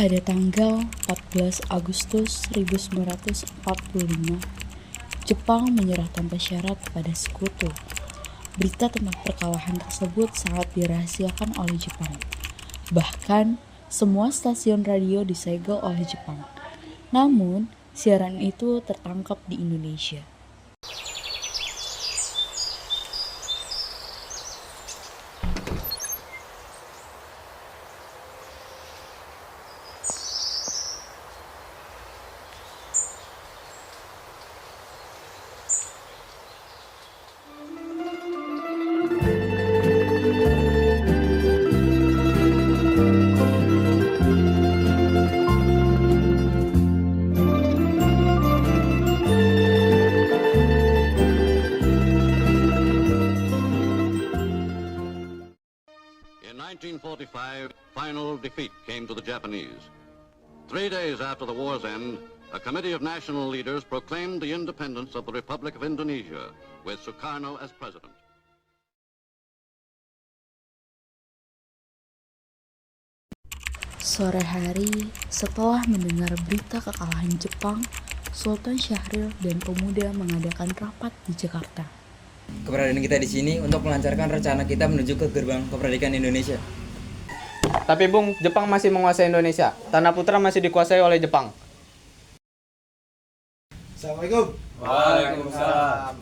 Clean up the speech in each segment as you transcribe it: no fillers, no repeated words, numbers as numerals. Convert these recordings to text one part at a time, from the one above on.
Pada tanggal 14 Agustus 1945, Jepang menyerah tanpa syarat kepada Sekutu. Berita tentang perkalahan tersebut sangat dirahasiakan oleh Jepang. Bahkan, semua stasiun radio disegel oleh Jepang. Namun, siaran itu tertangkap di Indonesia. In 1945, final defeat came to the Japanese. 3 days after the war's end, a committee of national leaders proclaimed the independence of the Republic of Indonesia, with Sukarno as president. Sore hari, setelah mendengar berita kekalahan Jepang, Sultan Syahrir dan pemuda mengadakan rapat di Jakarta. Keberadaan kita di sini untuk melancarkan rencana kita menuju ke gerbang kemerdekaan Indonesia. Tapi Bung, Jepang masih menguasai Indonesia. Tanah Putra masih dikuasai oleh Jepang. Assalamualaikum. Waalaikumsalam.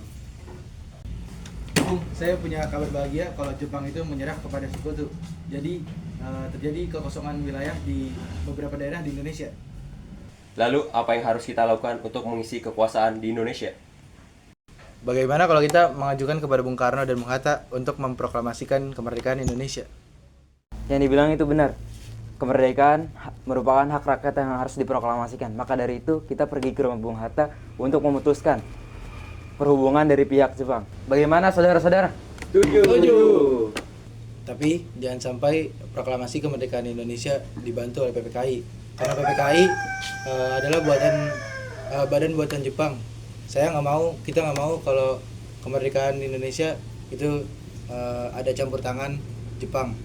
Bung, saya punya kabar bahagia kalau Jepang itu menyerah kepada Sekutu. Jadi terjadi kekosongan wilayah di beberapa daerah di Indonesia. Lalu apa yang harus kita lakukan untuk mengisi kekuasaan di Indonesia? Bagaimana kalau kita mengajukan kepada Bung Karno dan Bung Hatta untuk memproklamasikan kemerdekaan Indonesia? Yang dibilang itu benar. Kemerdekaan merupakan hak rakyat yang harus diproklamasikan. Maka dari itu kita pergi ke rumah Bung Hatta untuk memutuskan perhubungan dari pihak Jepang. Bagaimana saudara-saudara? Setuju. Tapi jangan sampai proklamasi kemerdekaan Indonesia dibantu oleh PPKI. Karena PPKI adalah badan buatan Jepang. Kita nggak mau kalau kemerdekaan Indonesia itu ada campur tangan Jepang.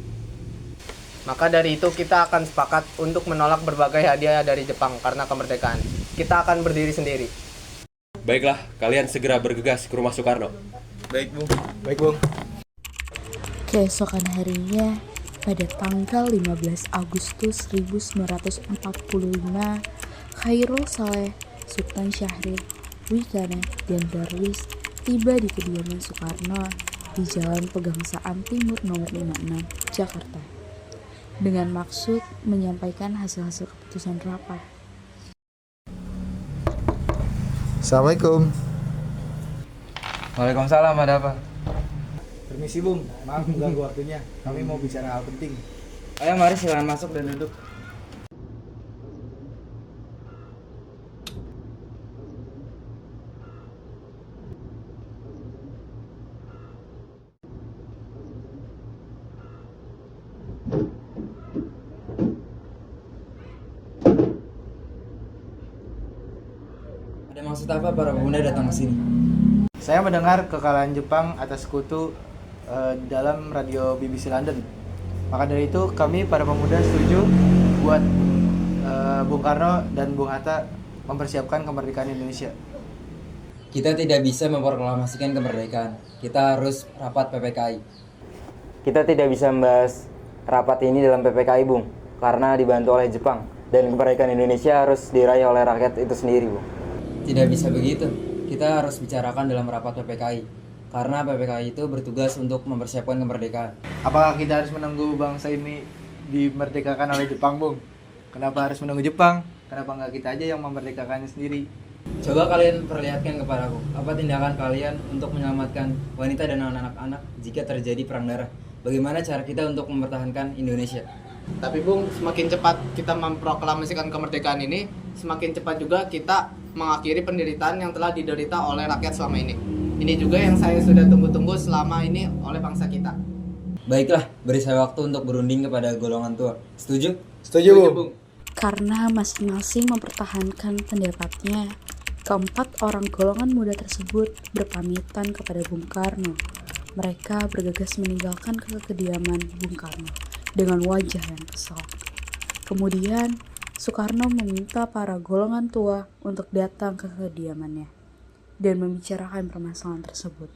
Maka dari itu kita akan sepakat untuk menolak berbagai hadiah dari Jepang karena kemerdekaan. Kita akan berdiri sendiri. Baiklah, kalian segera bergegas ke rumah Soekarno. Baik, Bung. Keesokan harinya, pada tanggal 15 Agustus 1945, Khairul Saleh, Sultan Syahrir, Wikana, dan Darwis tiba di kediaman Soekarno di Jalan Pegangsaan Timur nomor 56, Jakarta, dengan maksud menyampaikan hasil-hasil keputusan rapat. Assalamualaikum. Waalaikumsalam, ada apa? Permisi, Bung. Maaf mengganggu waktunya. Kami mau bicara hal penting. Ayo mari silakan masuk dan duduk. Ada maksud apa para pemuda datang ke sini? Saya mendengar kekalahan Jepang atas Sekutu dalam radio BBC London. Maka dari itu kami para pemuda setuju buat Bung Karno dan Bung Hatta mempersiapkan kemerdekaan Indonesia. Kita tidak bisa memproklamasikan kemerdekaan. Kita harus rapat PPKI. Kita tidak bisa membahas rapat ini dalam PPKI, Bung, karena dibantu oleh Jepang. Dan kemerdekaan Indonesia harus diraih oleh rakyat itu sendiri, Bung. Tidak bisa begitu. Kita harus bicarakan dalam rapat PPKI. Karena PPKI itu bertugas untuk mempersiapkan kemerdekaan. Apakah kita harus menunggu bangsa ini dimerdekakan oleh Jepang, Bung? Kenapa harus menunggu Jepang? Kenapa nggak kita aja yang memerdekakannya sendiri? Coba kalian perlihatkan kepadaku, apa tindakan kalian untuk menyelamatkan wanita dan anak-anak jika terjadi perang darah? Bagaimana cara kita untuk mempertahankan Indonesia? Tapi Bung, semakin cepat kita memproklamasikan kemerdekaan ini, semakin cepat juga kita mengakhiri penderitaan yang telah diderita oleh rakyat selama ini. Ini juga yang saya sudah tunggu-tunggu selama ini oleh bangsa kita. Baiklah, beri saya waktu untuk berunding kepada golongan tua. Setuju? Setuju, Bung. Karena masing-masing mempertahankan pendapatnya, keempat orang golongan muda tersebut berpamitan kepada Bung Karno. Mereka bergegas meninggalkan kediaman Bung Karno dengan wajah yang kesal. Kemudian, Soekarno meminta para golongan tua untuk datang ke kediamannya dan membicarakan permasalahan tersebut.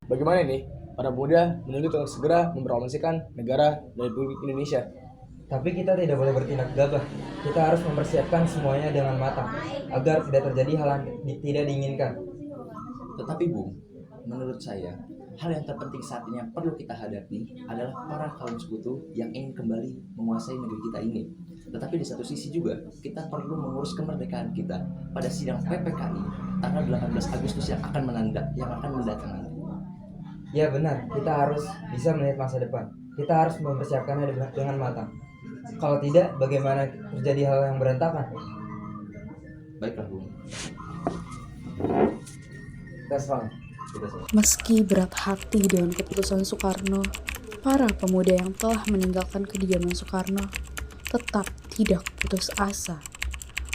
Bagaimana nih? Para pemuda menuntut untuk segera memproklamasikan negara Republik Indonesia. Tapi kita tidak boleh bertindak gegabah. Kita harus mempersiapkan semuanya dengan matang agar tidak terjadi hal yang tidak diinginkan. Tetapi Bung, menurut saya, hal yang terpenting saat ini yang perlu kita hadapi adalah para kaum sekutu yang ingin kembali menguasai negeri kita ini. Tetapi di satu sisi juga, kita perlu mengurus kemerdekaan kita pada sidang PPKI tanggal 18 Agustus yang akan mendatang nanti. Ya benar, kita harus bisa melihat masa depan. Kita harus mempersiapkannya dengan matang. Kalau tidak, bagaimana terjadi hal yang berantakan? Baiklah Bung. Kita semangat. Meski berat hati dengan keputusan Soekarno, para pemuda yang telah meninggalkan kediaman Soekarno tetap tidak putus asa.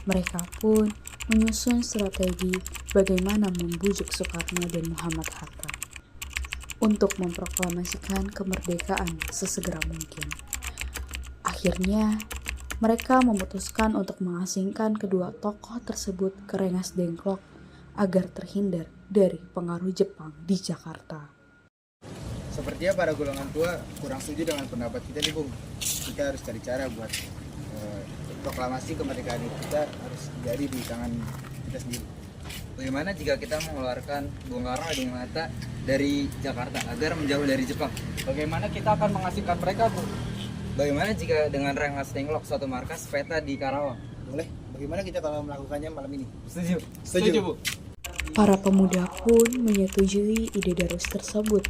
Mereka pun menyusun strategi bagaimana membujuk Soekarno dan Muhammad Hatta untuk memproklamasikan kemerdekaan sesegera mungkin. Akhirnya, mereka memutuskan untuk mengasingkan kedua tokoh tersebut ke Rengas Dengklok agar terhindar dari pengaruh Jepang di Jakarta. Sepertinya para golongan tua kurang setuju dengan pendapat kita nih Bung. Kita harus cari cara buat proklamasi kemerdekaan kita harus jadi di tangan kita sendiri. Bagaimana jika kita mengeluarkan Bung Karno dan Hatta dari Jakarta agar menjauh dari Jepang? Bagaimana kita akan mengasingkan mereka, Bu? Bagaimana jika dengan Rengas Dengklok suatu markas peta di Karawang? Boleh. Bagaimana kita kalau melakukannya malam ini? Setuju. Bu. Para pemuda pun menyetujui ide Darus tersebut.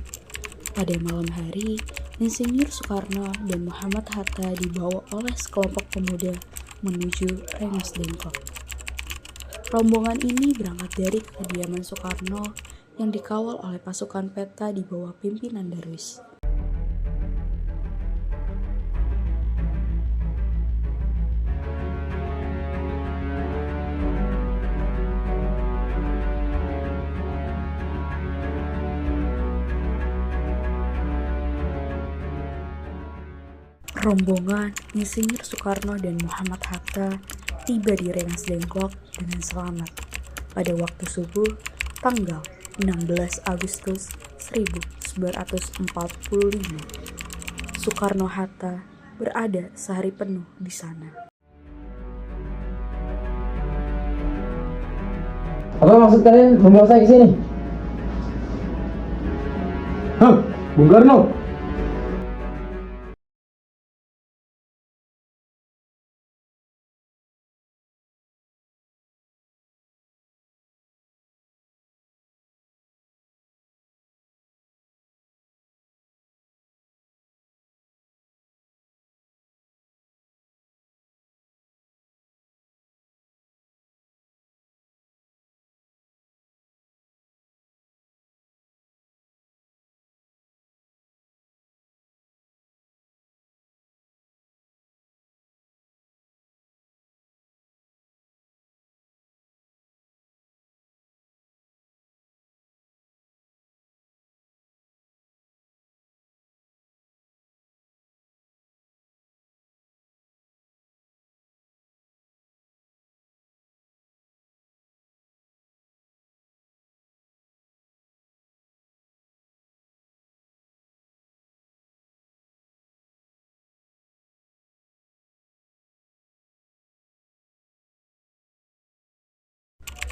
Pada malam hari, Insinyur Soekarno dan Muhammad Hatta dibawa oleh sekelompok pemuda menuju Rengas Dengklok. Rombongan ini berangkat dari kediaman Soekarno yang dikawal oleh pasukan peta di bawah pimpinan Darwis. Rombongan Insinyur Soekarno dan Muhammad Hatta tiba di Rengas Dengklok dengan selamat pada waktu subuh tanggal 16 Agustus 1945. Soekarno-Hatta berada sehari penuh di sana. Apa maksud kalian membawa saya ke sini? Bung Karno.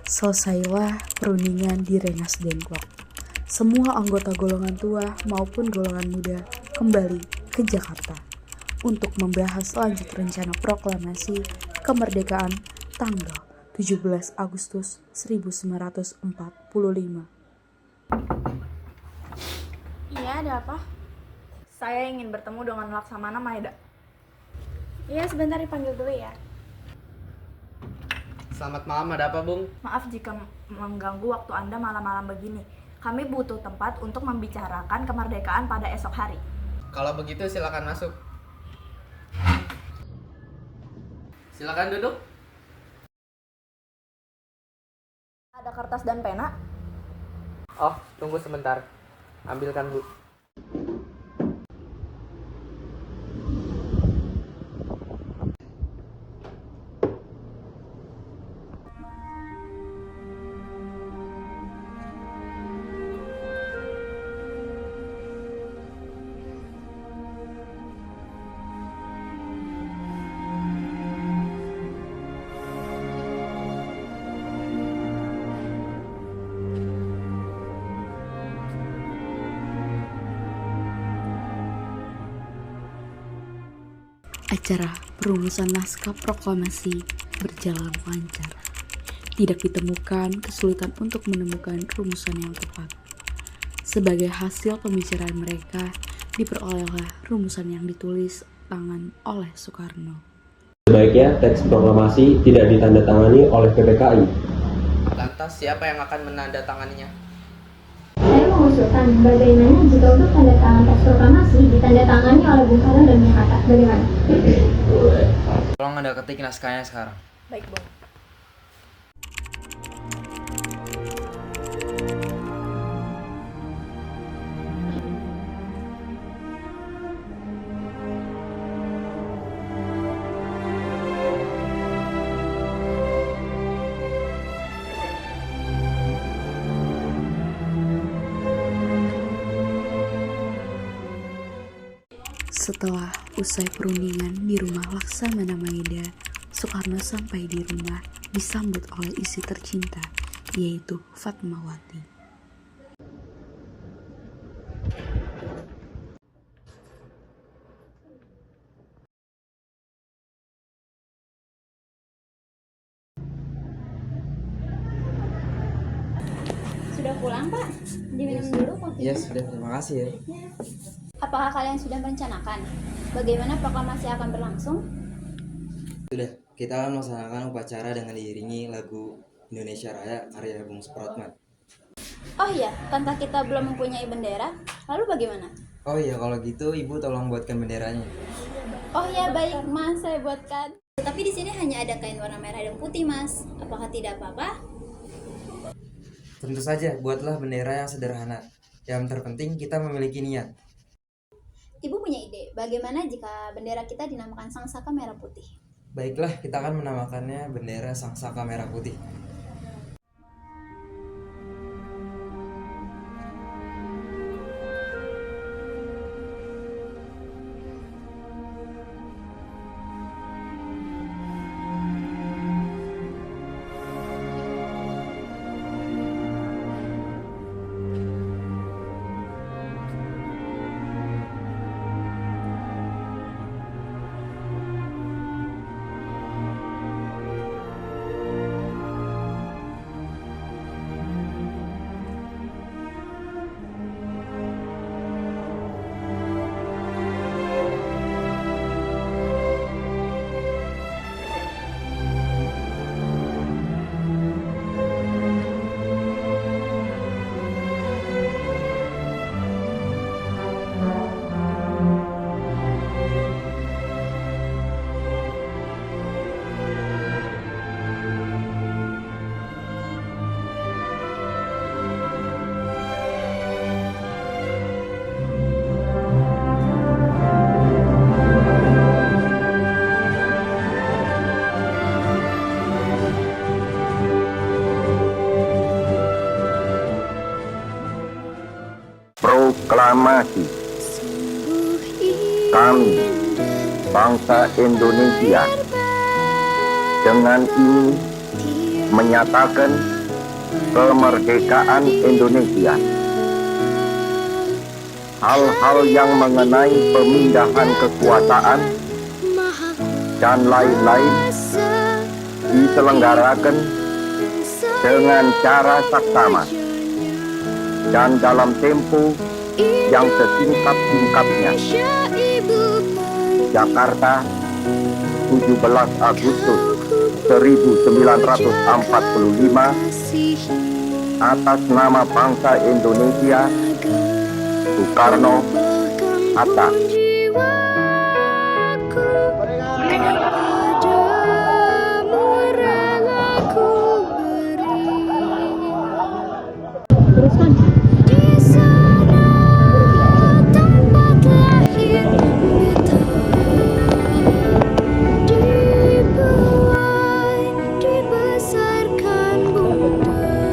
Selesailah perundingan di Rengas Dengklok. Semua anggota golongan tua maupun golongan muda kembali ke Jakarta untuk membahas lanjut rencana proklamasi kemerdekaan tanggal 17 Agustus 1945. Iya, ada apa? Saya ingin bertemu dengan Laksamana Maeda. Iya, sebentar dipanggil dulu ya. Selamat malam, ada apa, Bung? Maaf jika mengganggu waktu Anda malam-malam begini. Kami butuh tempat untuk membicarakan kemerdekaan pada esok hari. Kalau begitu silakan masuk. Silakan duduk. Ada kertas dan pena? Oh, tunggu sebentar. Ambilkan, Bu. Acara perumusan naskah proklamasi berjalan lancar. Tidak ditemukan kesulitan untuk menemukan rumusan yang tepat. Sebagai hasil pembicaraan mereka, diperolehlah rumusan yang ditulis tangan oleh Soekarno. Sebaiknya teks proklamasi tidak ditandatangani oleh PPKI. Lantas siapa yang akan menandatanganinya? Saya mengusulkan bagaimana jika untuk tanda tangan teks proklamasi ditandatangani oleh Bung Karno dan Bung Hatta. Bagaimana? Tolong Anda ketik naskahnya sekarang. Baik, Bung. Setelah usai perundingan di rumah Laksamana Maeda, Soekarno sampai di rumah disambut oleh istri tercinta, yaitu Fatmawati. Sudah pulang, Pak? Diminum dulu kopinya. Iya sudah, terima kasih ya. Apakah kalian sudah merencanakan bagaimana proklamasi akan berlangsung? Sudah, kita akan melaksanakan upacara dengan diiringi lagu Indonesia Raya karya Bung Supratman. Oh iya, tanpa kita belum mempunyai bendera, lalu bagaimana? Oh iya, kalau gitu Ibu tolong buatkan benderanya. Oh iya, baik, Mas, saya buatkan. Tetapi di sini hanya ada kain warna merah dan putih, Mas. Apakah tidak apa-apa? Tentu saja, buatlah bendera yang sederhana. Yang terpenting kita memiliki niat. Ibu punya ide, bagaimana jika bendera kita dinamakan Sangsaka Merah Putih? Baiklah, kita akan menamakannya bendera Sangsaka Merah Putih. Proklamasi. Kami, bangsa Indonesia, dengan ini menyatakan kemerdekaan Indonesia. Hal-hal yang mengenai pemindahan kekuasaan dan lain-lain diselenggarakan dengan cara saksama dan dalam tempo yang sesingkat-singkatnya. Jakarta, 17 Agustus 1945, atas nama bangsa Indonesia, Soekarno, Hatta.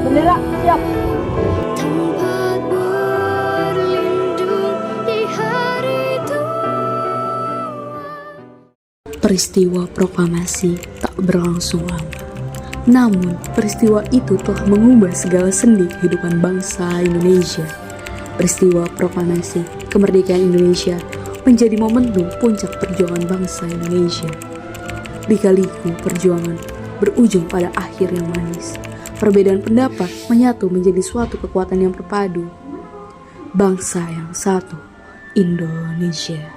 Bendera siap. Peristiwa proklamasi tak berlangsung lama. Namun, peristiwa itu telah mengubah segala sendi kehidupan bangsa Indonesia. Peristiwa proklamasi kemerdekaan Indonesia menjadi momentum puncak perjuangan bangsa Indonesia. Lika-liku perjuangan berujung pada akhir yang manis. Perbedaan pendapat menyatu menjadi suatu kekuatan yang berpadu. Bangsa yang satu, Indonesia.